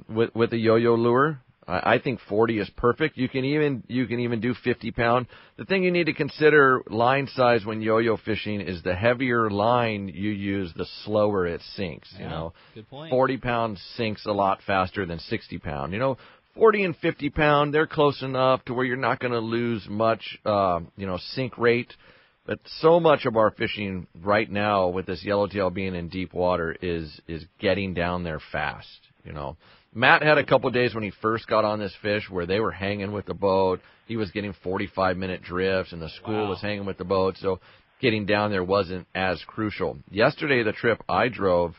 with a yo-yo lure. I think 40 is perfect. You can even do 50-pound. The thing you need to consider line size when yo-yo fishing is the heavier line you use, the slower it sinks. Yeah, good point. 40-pound sinks a lot faster than 60-pound. 40 and 50-pound, they're close enough to where you're not going to lose much, sink rate. But so much of our fishing right now with this yellowtail being in deep water is getting down there fast, Matt had a couple of days when he first got on this fish where they were hanging with the boat. He was getting 45-minute drifts, and the school was hanging with the boat, so getting down there wasn't as crucial. Yesterday, the trip I drove,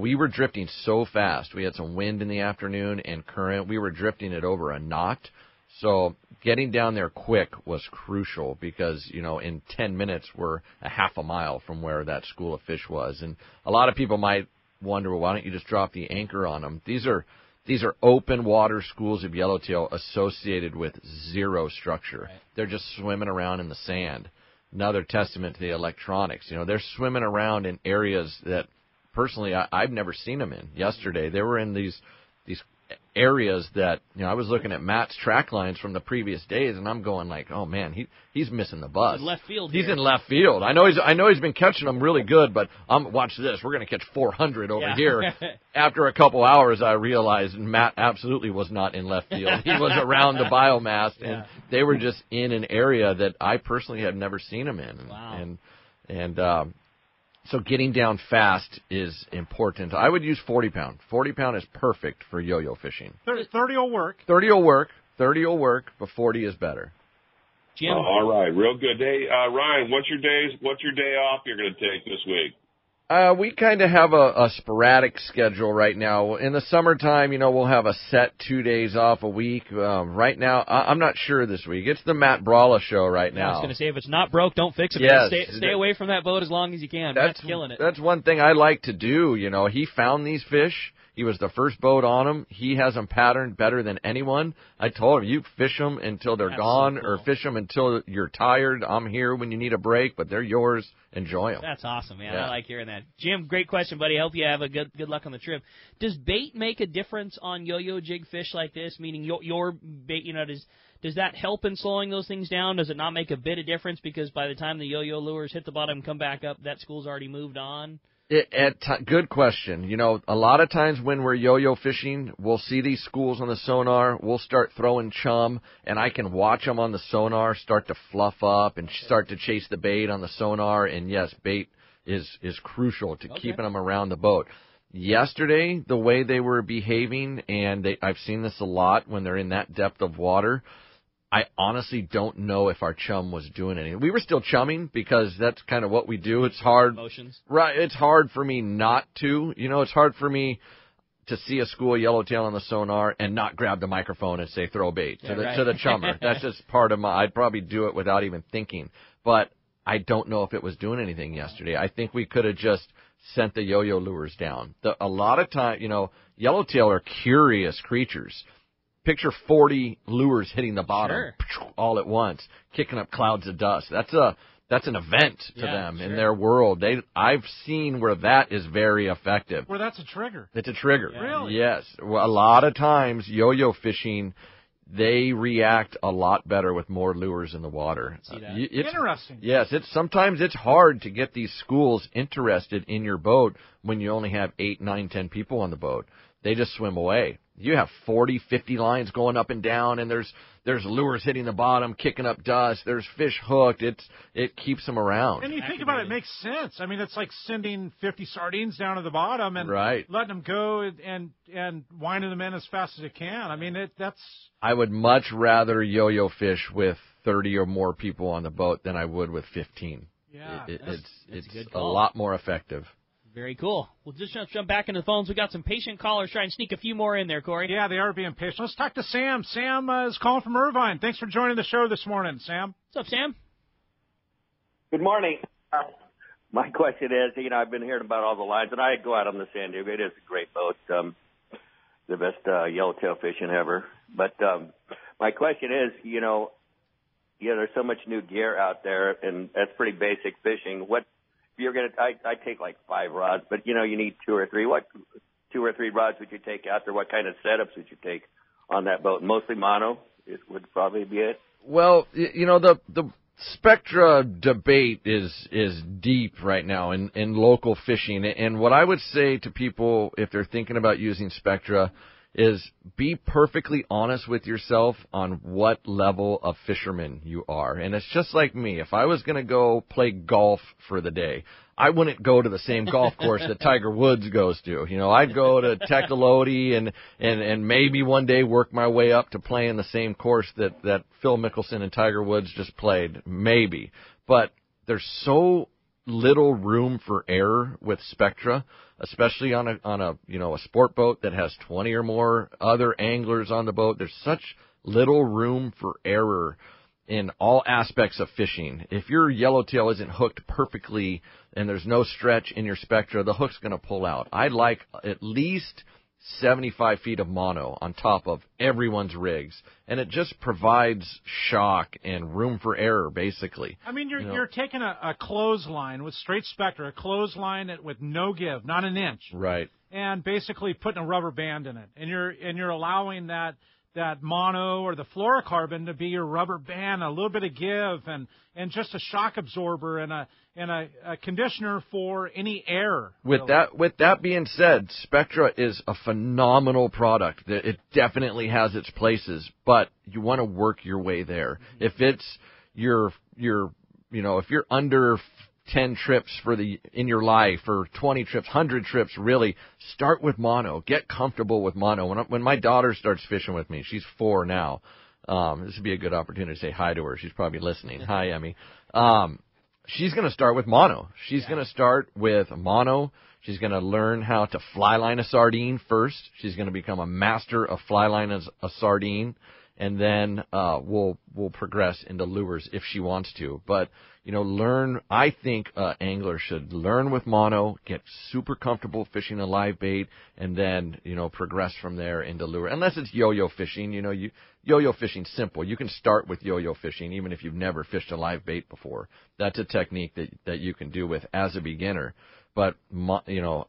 we were drifting so fast. We had some wind in the afternoon and current. We were drifting at over a knot. So getting down there quick was crucial because, in 10 minutes we're a half a mile from where that school of fish was. And a lot of people might wonder, well, why don't you just drop the anchor on them? These are open water schools of yellowtail associated with zero structure. Right. They're just swimming around in the sand. Another testament to the electronics. They're swimming around in areas that, personally, I've never seen them in. Yesterday, they were in these areas that, I was looking at Matt's track lines from the previous days, and I'm going like, oh man, he's missing the bus. He's in left field. He's in left field. I know he's been catching them really good, but watch this. We're going to catch 400 over here. After a couple hours, I realized Matt absolutely was not in left field. He was around the biomast, and they were just in an area that I personally had never seen them in. Wow. So getting down fast is important. I would use 40-pound. 40-pound is perfect for yo-yo fishing. 30 will work. 30 will work. 30 will work, but 40 is better. Jim? All right, real good. Hey, Ryan, what's your day off you're going to take this week? We kind of have a sporadic schedule right now. In the summertime, we'll have a set 2 days off a week. Right now, I'm not sure this week. It's the Matt Bralla show right now. I was going to say, if it's not broke, don't fix it. Yes. Stay away from that boat as long as you can. Matt's killing it. That's one thing I like to do. He found these fish. He was the first boat on them. He has them patterned better than anyone. I told him, you fish them until they're gone, so cool. Or fish them until you're tired. I'm here when you need a break, but they're yours. Enjoy them. That's awesome, man. Yeah. I like hearing that. Jim, great question, buddy. I hope you have a good luck on the trip. Does bait make a difference on yo-yo jig fish like this? Meaning your bait, does that help in slowing those things down? Does it not make a bit of difference because by the time the yo-yo lures hit the bottom and come back up, that school's already moved on? Good question. A lot of times when we're yo-yo fishing, we'll see these schools on the sonar. We'll start throwing chum, and I can watch them on the sonar start to fluff up and start to chase the bait on the sonar. And, yes, bait is crucial to keeping them around the boat. Yesterday, the way they were behaving, and I've seen this a lot when they're in that depth of water, I honestly don't know if our chum was doing anything. We were still chumming because that's kind of what we do. It's hard. Emotions. Right. It's hard for me not to. It's hard for me to see a school of yellowtail on the sonar and not grab the microphone and say throw bait to the chummer. That's just part of I'd probably do it without even thinking. But I don't know if it was doing anything yesterday. I think we could have just sent the yo-yo lures down. A lot of time, yellowtail are curious creatures. Picture 40 lures hitting the bottom all at once, kicking up clouds of dust. That's that's an event to them in their world. I've seen where that is very effective. Where that's a trigger. It's a trigger. Yeah. Really? Yes. Well, a lot of times, yo-yo fishing, they react a lot better with more lures in the water. See that? Interesting. Yes. Sometimes it's hard to get these schools interested in your boat when you only have 8, 9, 10 people on the boat. They just swim away. You have 40, 50 lines going up and down, and there's lures hitting the bottom, kicking up dust. There's fish hooked. It keeps them around. And you think about it, it makes sense. I mean, it's like sending 50 sardines down to the bottom and letting them go and winding them in as fast as you can. I mean, that's. I would much rather yo-yo fish with 30 or more people on the boat than I would with 15. Yeah, it's a lot more effective. Very cool. We'll just jump back into the phones. We got some patient callers. Try and sneak a few more in there, Corey. Yeah, they are being patient. Let's talk to Sam. Sam is calling from Irvine. Thanks for joining the show this morning, Sam. What's up, Sam? Good morning. My question is, I've been hearing about all the lines, and I go out on the San Diego. It is a great boat, the best yellowtail fishing ever. But my question is, there's so much new gear out there, and that's pretty basic fishing. What you're gonna? I take like 5 rods, but you need 2 or 3. What 2 or 3 rods would you take out there? What kind of setups would you take on that boat? Mostly mono. It would probably be it. Well, the Spectra debate is deep right now in local fishing, and what I would say to people if they're thinking about using Spectra is be perfectly honest with yourself on what level of fisherman you are. And it's just like me. If I was going to go play golf for the day, I wouldn't go to the same golf course that Tiger Woods goes to. I'd go to Tecolote and maybe one day work my way up to playing the same course that Phil Mickelson and Tiger Woods just played. Maybe. But there's so little room for error with Spectra, especially on a sport boat that has 20 or more other anglers on the boat. There's such little room for error in all aspects of fishing. If your yellowtail isn't hooked perfectly and there's no stretch in your Spectra, the hook's going to pull out. I'd like at least 75 feet of mono on top of everyone's rigs, and it just provides shock and room for error, basically. I mean, you're taking a clothesline with straight Spectra, a clothesline with no give, not an inch, right, and basically putting a rubber band in it, and you're allowing that mono or the fluorocarbon to be your rubber band, a little bit of give, and just a shock absorber and a conditioner for any error. With that being said, Spectra is a phenomenal product. It definitely has its places, but you want to work your way there. Mm-hmm. If it's if you're under 10 trips in your life, or 20 trips, 100 trips, really, start with mono. Get comfortable with mono. When my daughter starts fishing with me, she's 4 now. This would be a good opportunity to say hi to her. She's probably listening. Hi, Emmy. She's going to start with mono. She's going to start with mono. She's going to learn how to fly line a sardine first. She's going to become a master of fly line as a sardine, and then we'll progress into lures if she wants to. But learn. I think anglers should learn with mono, get super comfortable fishing a live bait, and then progress from there into lure. Unless it's yo-yo fishing, yo-yo fishing's simple. You can start with yo-yo fishing even if you've never fished a live bait before. That's a technique that you can do with as a beginner. But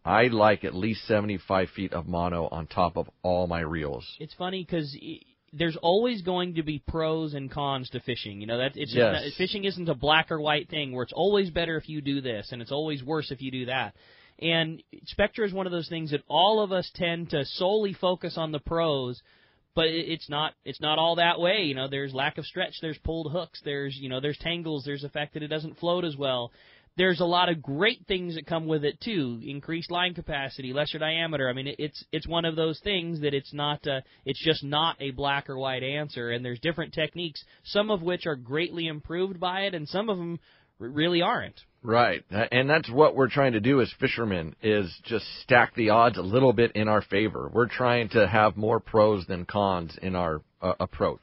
I like at least 75 feet of mono on top of all my reels. It's funny because there's always going to be pros and cons to fishing. Fishing isn't a black or white thing where it's always better if you do this and it's always worse if you do that. And Spectra is one of those things that all of us tend to solely focus on the pros, but it's not all that way. There's lack of stretch, there's pulled hooks, there's tangles, there's the fact that it doesn't float as well. There's a lot of great things that come with it too. Increased line capacity, lesser diameter. I mean, it's one of those things that it's just not a black or white answer. And there's different techniques, some of which are greatly improved by it, and some of them really aren't. Right, and that's what we're trying to do as fishermen, is just stack the odds a little bit in our favor. We're trying to have more pros than cons in our approach.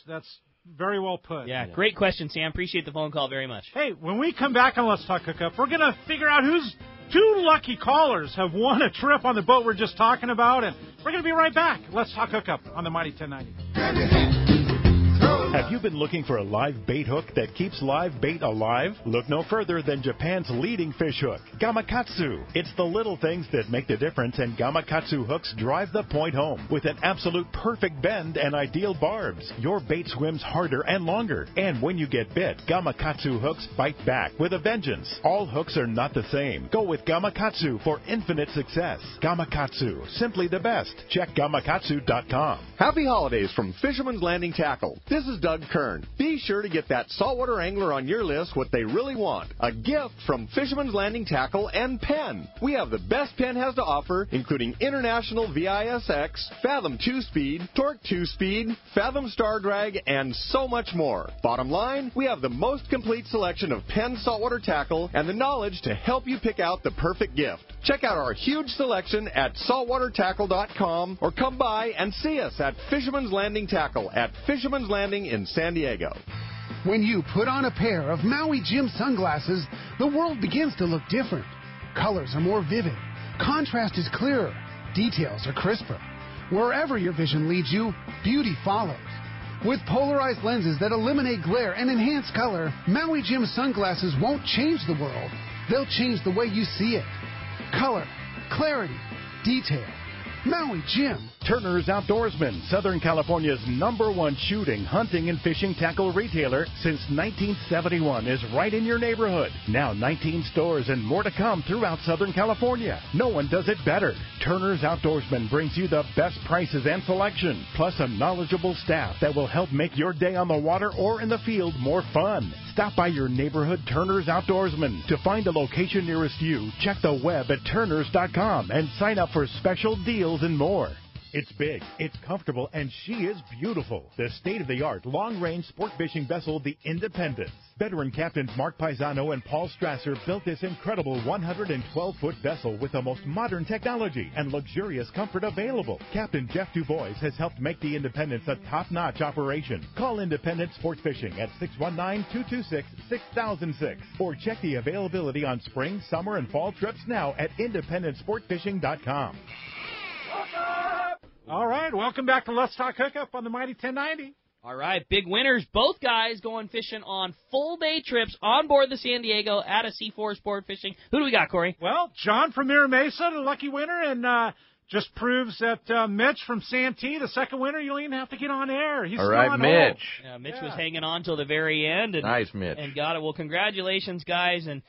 That's very well put. Yeah, great question, Sam. Appreciate the phone call very much. Hey, when we come back on Let's Talk Hookup, we're going to figure out whose 2 lucky callers have won a trip on the boat we're just talking about, and we're going to be right back. Let's Talk Hookup on the Mighty 1090. Have you been looking for a live bait hook that keeps live bait alive? Look no further than Japan's leading fish hook, Gamakatsu. It's the little things that make the difference, and Gamakatsu hooks drive the point home. With an absolute perfect bend and ideal barbs, your bait swims harder and longer. And when you get bit, Gamakatsu hooks bite back with a vengeance. All hooks are not the same. Go with Gamakatsu for infinite success. Gamakatsu, simply the best. Check gamakatsu.com. Happy holidays from Fisherman's Landing Tackle. This is Doug Kern. Be sure to get that saltwater angler on your list what they really want. A gift from Fisherman's Landing Tackle and Pen. We have the best Pen has to offer, including International VISX, Fathom 2-Speed, Torque 2-Speed, Fathom Star Drag, and so much more. Bottom line, we have the most complete selection of Pen saltwater tackle and the knowledge to help you pick out the perfect gift. Check out our huge selection at saltwatertackle.com or come by and see us at Fisherman's Landing Tackle at Fisherman's Landing in San Diego. When you put on a pair of Maui Jim sunglasses, the world begins to look different. Colors are more vivid. Contrast is clearer. Details are crisper. Wherever your vision leads you, beauty follows. With polarized lenses that eliminate glare and enhance color, Maui Jim sunglasses won't change the world. They'll change the way you see it. Color, clarity, detail. Maui Jim. Turner's Outdoorsman, Southern California's #1 shooting, hunting, and fishing tackle retailer since 1971, is right in your neighborhood. Now 19 stores and more to come throughout Southern California. No one does it better. Turner's Outdoorsman brings you the best prices and selection, plus a knowledgeable staff that will help make your day on the water or in the field more fun. Stop by your neighborhood Turner's Outdoorsman. To find a location nearest you, check the web at turners.com and sign up for special deals and more. It's big, it's comfortable, and she is beautiful. The state-of-the-art long-range sport fishing vessel, the Independence. Veteran captains Mark Paisano and Paul Strasser built this incredible 112-foot vessel with the most modern technology and luxurious comfort available. Captain Jeff Dubois has helped make the Independence a top-notch operation. Call Independence Sport Fishing at 619-226-6006 or check the availability on spring, summer, and fall trips now at IndependenceSportFishing.com. All right, welcome back to Let's Talk Hookup on the Mighty 1090. All right, big winners. Both guys going fishing on full-day trips on board the San Diego at a Seaforth Sport Fishing. Who do we got, Corey? Well, John from Mira Mesa, the lucky winner, and just proves that Mitch from Santee, the second winner, you don't even have to get on air. He's all right, on Mitch. Mitch was hanging on till the very end. And, nice, Mitch. And got it. Well, congratulations, guys. And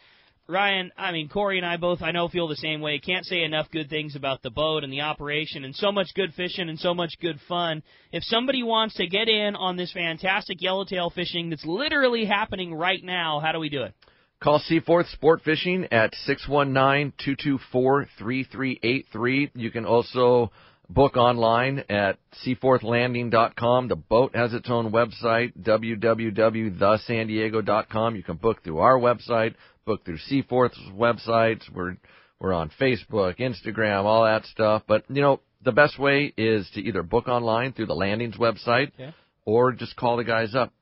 Ryan, I mean, Corey and I both, I know, feel the same way. Can't say enough good things about the boat and the operation and so much good fishing and so much good fun. If somebody wants to get in on this fantastic yellowtail fishing that's literally happening right now, how do we do it? Call Seaforth Sport Fishing at 619-224-3383. You can also book online at seaforthlanding.com. The boat has its own website, www.thesandiego.com. You can book through our website, book through Seaforth's websites. We're on Facebook, Instagram, all that stuff. But, you know, the best way is to either book online through the Landings website or just call the guys up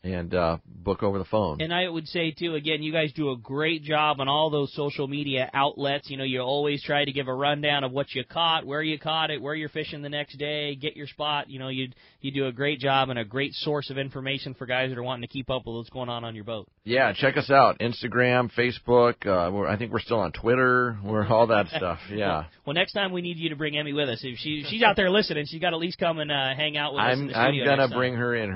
and book over the phone. And I would say, too, again, you guys do a great job on all those social media outlets. You know, you always try to give a rundown of what you caught, where you caught it, where you're fishing the next day, get your spot. You know, you do a great job and a great source of information for guys that are wanting to keep up with what's going on your boat. Yeah, check us out. Instagram, Facebook. I think we're still on Twitter. We're all that stuff. Yeah. Well, next time we need you to bring Emmy with us. If she's out there listening, she's got to at least come and hang out with us in the studio. I'm going to bring her in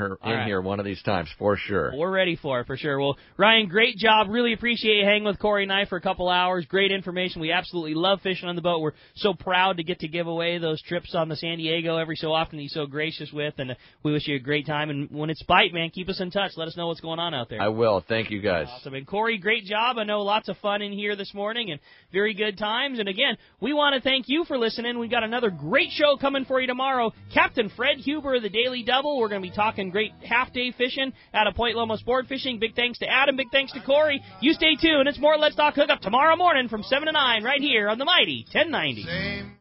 here one of these times for sure. We're ready for it, for sure. Well, Ryan, great job. Really appreciate you hanging with Corey and I for a couple hours. Great information. We absolutely love fishing on the boat. We're so proud to get to give away those trips on the San Diego every so often he's so gracious with, and we wish you a great time. And when it's bite, man, keep us in touch. Let us know what's going on out there. I will. Thank you, guys. Awesome. And Corey, great job. I know lots of fun in here this morning and very good times. And again, we want to thank you for listening. We've got another great show coming for you tomorrow. Captain Fred Huber of the Daily Double. We're going to be talking great half-day fishing out of Point Loma Sport Fishing. Big thanks to Adam. Big thanks to Corey. You stay tuned. It's more Let's Talk Hookup tomorrow morning from 7 to 9 right here on the Mighty 1090.